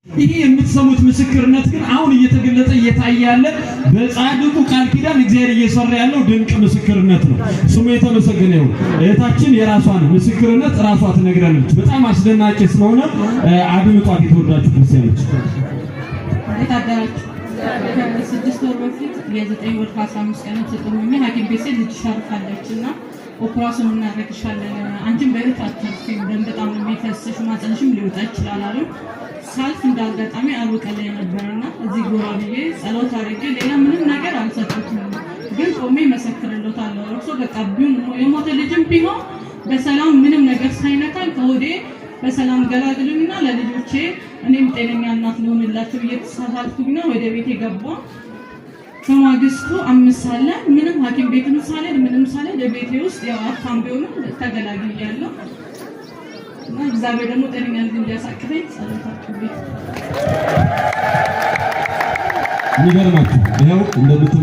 ይሄ የምትሰሙት ምስክርነት ግን አሁን እየተገለጸ እየታየ ያለ በጻድቁ ቃል ኪዳን እግዚአብሔር እየሰራ ያለው ድንቅ ምስክርነት ነው። ስሙ የተመሰገነ ይሁን። እህታችን የራሷን ምስክርነት ራሷ ትነግራለች። በጣም አስደናቂ ስለሆነ አድምጧት የተወዳችሁ ክርስቲያኖች። ከ6 ወር በፊት የ9 ወር ከ15 ቀን ተጠምሜ ሐኪም ቤት ልጅሽ አርፋለችና ኦፕራሲዮን እናደርግሻለን፣ አንቺም በእት አትርፊም፣ ደም በጣም የሚፈስሽ ማጸንሽም ሊወጣ ይችላል አሉ። ሳልፍ እንዳጋጣሚ አርብ ላይ ነበርና እዚህ ጎራ ብዬ ጸሎት አድርጌ ሌላ ምንም ነገር አልሰጠሁትም፣ ግን ቆሜ መሰክርለታለሁ። እርሶ በቃ የሞተ ልጅም ቢሆን በሰላም ምንም ነገር ሳይነካኝ ከሆዴ በሰላም ገላግሉኝና ለልጆቼ እኔም ጤነኛ እናት ልሆንላችሁ እየተሳሳልኩኝና ወደ ቤቴ ገባ። ከማግስቱ 5 ሳለ ምንም ሐኪም ቤትም ሳልሄድ ምንም ሳልሄድ ለቤቴ ውስጥ ያው አፋም ቢሆንም ተገላግያለሁ። እና እግዚአብሔር ደግሞ ጤነኛ እንዲያሳክፈኝ ጸሎታችሁ ቤት ይገርማችሁ። ይኸው እንደምትመለከቱ